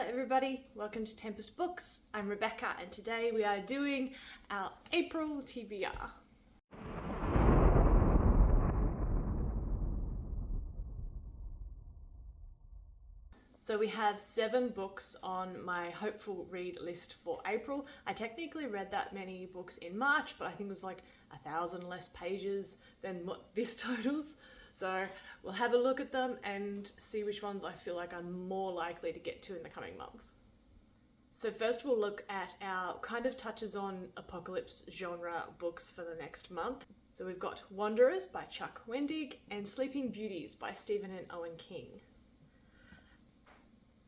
Hello everybody, welcome to Tempest Books. I'm Rebecca and today we are doing our April TBR. So we have 7 books on my hopeful read list for April. I technically read that many books in March, but I think it was like 1,000 less pages than what this totals. So we'll have a look at them and see which ones I feel like I'm more likely to get to in the coming month. So first we'll look at our kind of touches on apocalypse genre books for the next month. So we've got Wanderers by Chuck Wendig and Sleeping Beauties by Stephen and Owen King.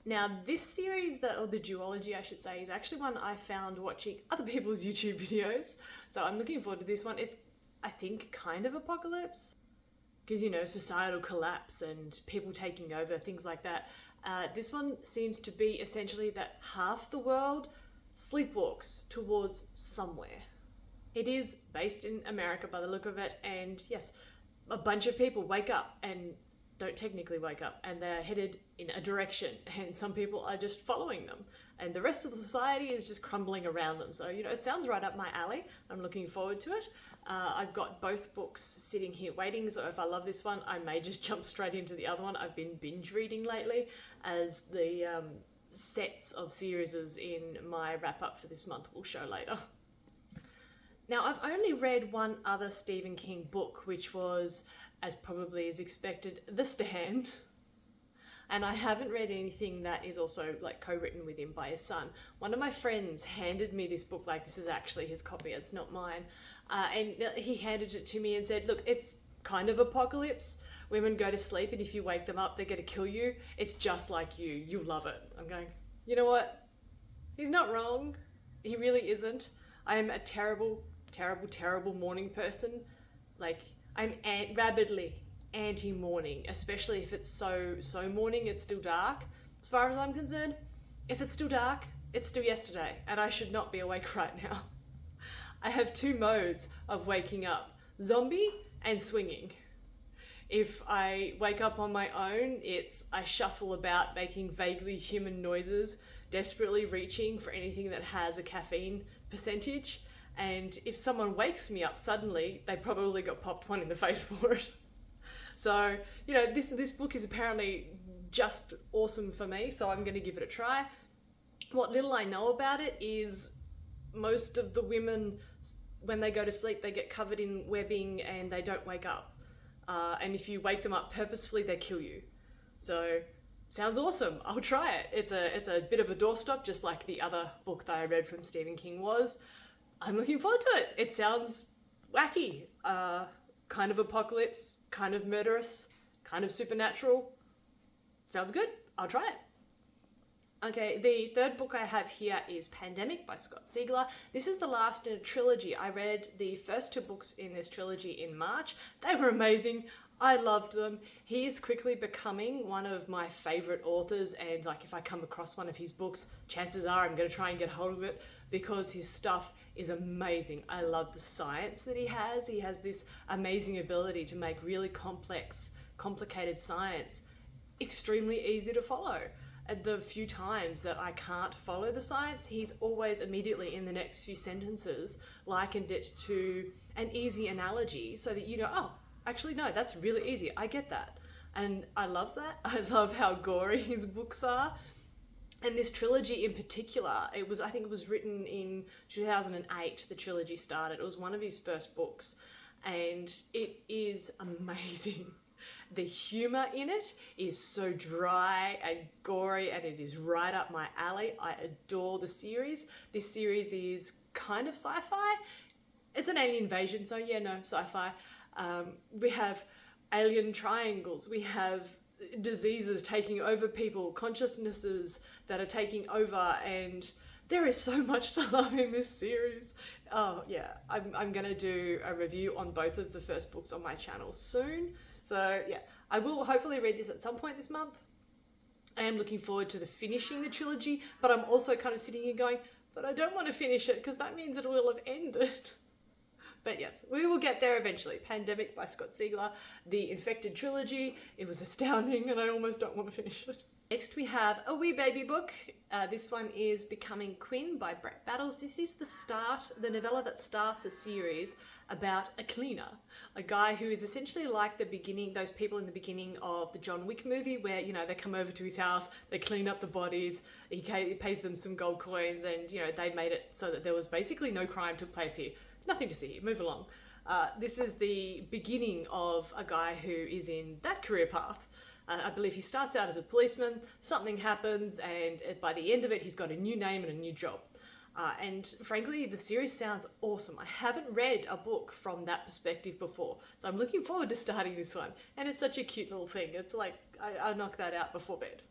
Now this series, or the duology I should say, is actually one I found watching other people's YouTube videos. So I'm looking forward to this one. It's, I think, kind of apocalypse. Because, you know, societal collapse and people taking over, things like that. This one seems to be essentially that half the world sleepwalks towards somewhere. It is based in America by the look of it, and yes, a bunch of people wake up and don't technically wake up, and they're headed in a direction, and some people are just following them, and the rest of the society is just crumbling around them. So, you know, it sounds right up my alley. I'm looking forward to it. I've got both books sitting here waiting, so if I love this one, I may just jump straight into the other one. I've been binge reading lately, as the sets of series in my wrap up for this month will show later. Now, I've only read one other Stephen King book, which was, as probably as expected, The Stand. And I haven't read anything that is also like co-written with him by his son. One of my friends handed me this book, like this is actually his copy, it's not mine. And he handed it to me and said, look, it's kind of apocalypse. Women go to sleep and if you wake them up, they're gonna kill you. It's just like you, you'll love it. I'm going, you know what? He's not wrong. He really isn't. I am a terrible, terrible, terrible morning person. Like, I'm rabidly anti-morning, especially if it's so morning, it's still dark. As far as I'm concerned, if it's still dark, it's still yesterday, and I should not be awake right now. I have 2 modes of waking up, zombie and swinging. If I wake up on my own, I shuffle about making vaguely human noises, desperately reaching for anything that has a caffeine percentage. And if someone wakes me up suddenly, they probably got popped one in the face for it. So, you know, this book is apparently just awesome for me, so I'm going to give it a try. What little I know about it is most of the women, when they go to sleep, they get covered in webbing and they don't wake up. And if you wake them up purposefully, they kill you. So, sounds awesome. I'll try it. It's a bit of a doorstop, just like the other book that I read from Stephen King was. I'm looking forward to it. It sounds wacky. Kind of apocalypse, kind of murderous, kind of supernatural. Sounds good. I'll try it. Okay, the third book I have here is Pandemic by Scott Siegler. This is the last in a trilogy. I read the first 2 books in this trilogy in March. They were amazing. I loved them. He is quickly becoming one of my favorite authors, and like if I come across one of his books, chances are I'm going to try and get hold of it because his stuff is amazing. I love the science that he has. He has this amazing ability to make really complex, complicated science extremely easy to follow. And the few times that I can't follow the science, he's always immediately in the next few sentences likened it to an easy analogy so that you know, oh, actually, no, that's really easy. I get that. And I love that. I love how gory his books are. And this trilogy in particular, I think it was written in 2008, the trilogy started. It was one of his first books. And it is amazing. The humor in it is so dry and gory, and it is right up my alley. I adore the series. This series is kind of sci-fi. It's an alien invasion, so yeah, no, sci-fi. We have alien triangles, we have diseases taking over people, consciousnesses that are taking over, and there is so much to love in this series. Oh yeah, I'm gonna do a review on both of the first books on my channel soon. So yeah, I will hopefully read this at some point this month. I am looking forward to finishing the trilogy, but I'm also kind of sitting here going, but I don't want to finish it because that means it will have ended. But yes, we will get there eventually. Pandemic by Scott Siegler, the Infected trilogy. It was astounding and I almost don't want to finish it. Next we have a wee baby book. This one is Becoming Quinn by Brett Battles. This is the novella that starts a series about a cleaner, a guy who is essentially like those people in the beginning of the John Wick movie where, you know, they come over to his house, they clean up the bodies, he pays them some gold coins, and, you know, they made it so that there was basically no crime took place here. Nothing to see here, move along. This is the beginning of a guy who is in that career path. I believe he starts out as a policeman, something happens, and by the end of it, he's got a new name and a new job. And frankly, the series sounds awesome. I haven't read a book from that perspective before, so I'm looking forward to starting this one. And it's such a cute little thing. It's like, I knock that out before bed.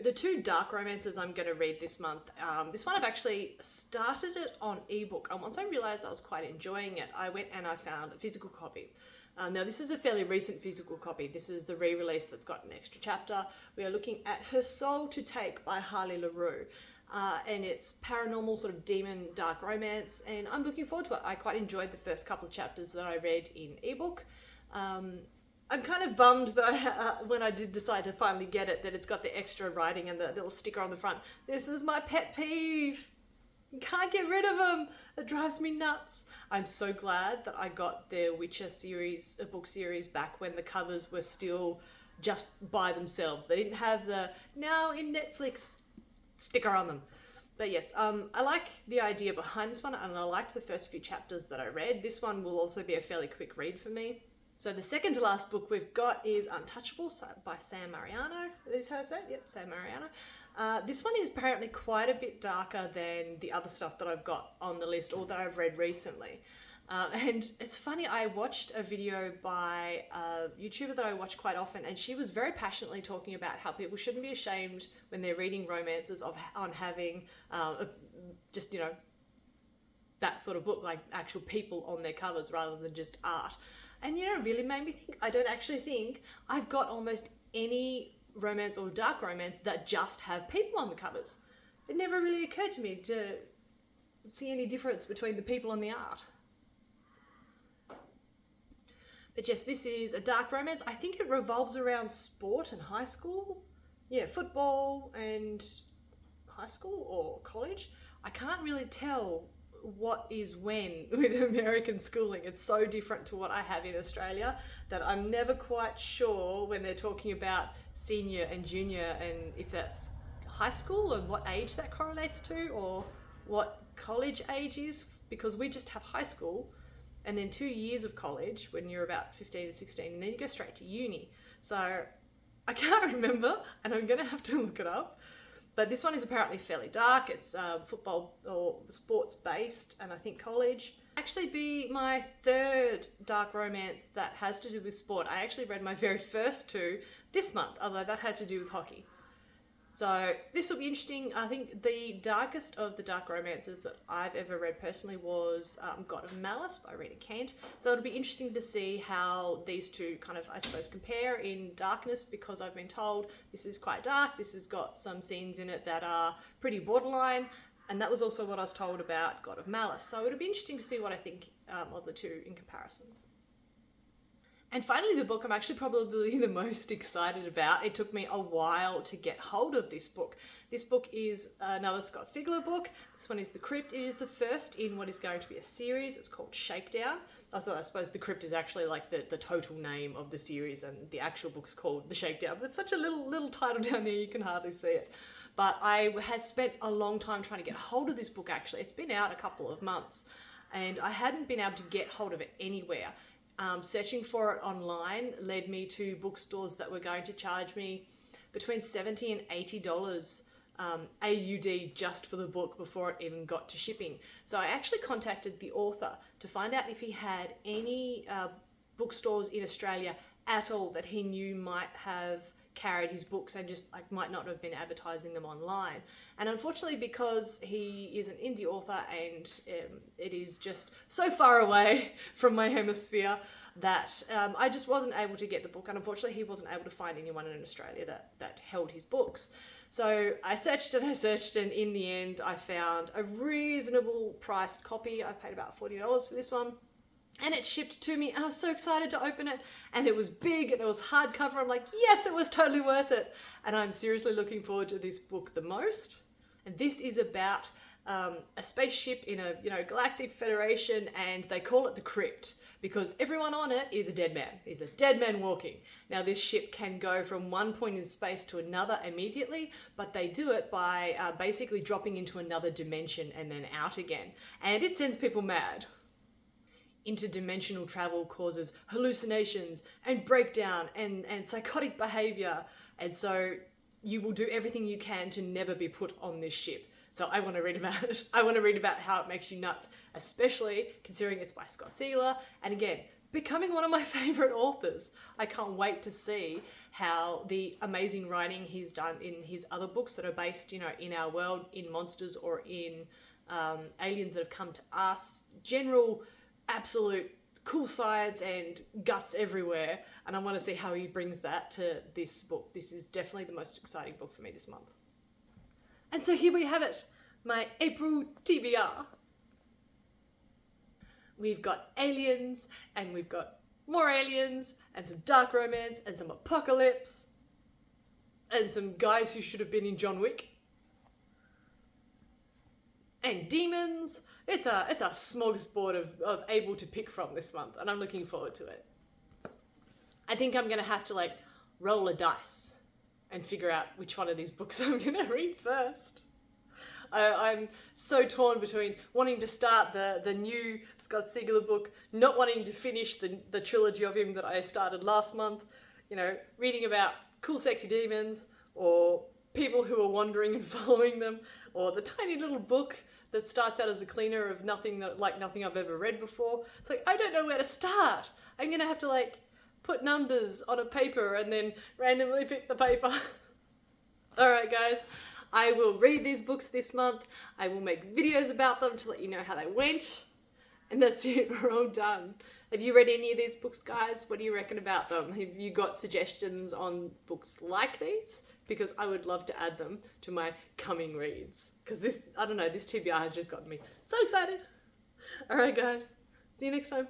The two dark romances I'm going to read this month, this one I've actually started it on ebook, and once I realised I was quite enjoying it, I went and I found a physical copy. Now this is a fairly recent physical copy. This is the re-release that's got an extra chapter. We are looking at Her Soul to Take by Harley LaRue. And it's paranormal sort of demon dark romance, and I'm looking forward to it. I quite enjoyed the first couple of chapters that I read in ebook. I'm kind of bummed that when I did decide to finally get it, that it's got the extra writing and the little sticker on the front. This is my pet peeve. Can't get rid of them. It drives me nuts. I'm so glad that I got the Witcher series, a book series, back when the covers were still just by themselves. They didn't have the now in Netflix sticker on them. But yes, I like the idea behind this one, and I liked the first few chapters that I read. This one will also be a fairly quick read for me. So the second to last book we've got is Untouchable by Sam Mariano. Is her say? Yep, Sam Mariano. This one is apparently quite a bit darker than the other stuff that I've got on the list or that I've read recently. And it's funny, I watched a video by a YouTuber that I watch quite often, and she was very passionately talking about how people shouldn't be ashamed when they're reading romances on having just, you know, that sort of book, like actual people on their covers rather than just art. And, you know, it really made me think, I don't actually think I've got almost any romance or dark romance that just have people on the covers. It never really occurred to me to see any difference between the people and the art. But yes, this is a dark romance. I think it revolves around sport and high school. Yeah, football and high school or college. I can't really tell what is when with American schooling. It's so different to what I have in Australia that I'm never quite sure when they're talking about senior and junior and if that's high school and what age that correlates to, or what college age is, because we just have high school and then 2 years of college when you're about 15 and 16, and then you go straight to uni. So I can't remember, and I'm gonna have to look it up. But this one is apparently fairly dark. It's football or sports based, and I think college. Actually be my third dark romance that has to do with sport. I actually read my very first two this month, although that had to do with hockey. So this will be interesting. I think the darkest of the dark romances that I've ever read personally was God of Malice by Rita Kent. So it'll be interesting to see how these two kind of, I suppose, compare in darkness, because I've been told this is quite dark. This has got some scenes in it that are pretty borderline. And that was also what I was told about God of Malice. So it'll be interesting to see what I think of the two in comparison. And finally, the book I'm actually probably the most excited about. It took me a while to get hold of this book. This book is another Scott Sigler book. This one is The Crypt. It is the first in what is going to be a series. It's called Shakedown. I suppose The Crypt is actually like the total name of the series, and the actual book's called The Shakedown. But it's such a little title down there, you can hardly see it. But I had spent a long time trying to get hold of this book, actually. It's been out a couple of months, and I hadn't been able to get hold of it anywhere. Searching for it online led me to bookstores that were going to charge me between $70 and $80 AUD just for the book before it even got to shipping. So I actually contacted the author to find out if he had any bookstores in Australia at all that he knew might have carried his books and just like might not have been advertising them online. And unfortunately, because he is an indie author and it is just so far away from my hemisphere that I just wasn't able to get the book. And unfortunately, he wasn't able to find anyone in Australia that held his books. So I searched and in the end I found a reasonable priced copy. I paid about $40 for this one. And it shipped to me. I was so excited to open it, and it was big and it was hardcover. I'm like, yes, it was totally worth it. And I'm seriously looking forward to this book the most. And this is about a spaceship in a galactic federation, and they call it the Crypt because everyone on it is a dead man. Is a dead man walking. Now this ship can go from one point in space to another immediately, but they do it by basically dropping into another dimension and then out again. And it sends people mad. Interdimensional travel causes hallucinations and breakdown and psychotic behavior. And so you will do everything you can to never be put on this ship. So I want to read about it. I want to read about how it makes you nuts, especially considering it's by Scott Sigler. And again, becoming one of my favorite authors. I can't wait to see how the amazing writing he's done in his other books that are based, in our world, in monsters or in aliens that have come to us. General absolute cool science and guts everywhere, and I want to see how he brings that to this book. This is definitely the most exciting book for me this month. And so here we have it, my April TBR. We've got aliens, and we've got more aliens, and some dark romance, and some apocalypse, and some guys who should have been in John Wick, and demons. It's a smorgasbord of able to pick from this month, and I'm looking forward to it. I think I'm gonna have to roll a dice and figure out which one of these books I'm gonna read first. I'm so torn between wanting to start the new Scott Sigler book, not wanting to finish the trilogy of him that I started last month, reading about cool sexy demons, or people who are wandering and following them, or the tiny little book that starts out as a cleaner of nothing I've ever read before. It's like, I don't know where to start. I'm gonna have to put numbers on a paper and then randomly pick the paper. Alright guys, I will read these books this month. I will make videos about them to let you know how they went. And that's it, we're all done. Have you read any of these books, guys? What do you reckon about them? Have you got suggestions on books like these? Because I would love to add them to my coming reads. Because this TBR has just gotten me so excited. Alright guys, see you next time.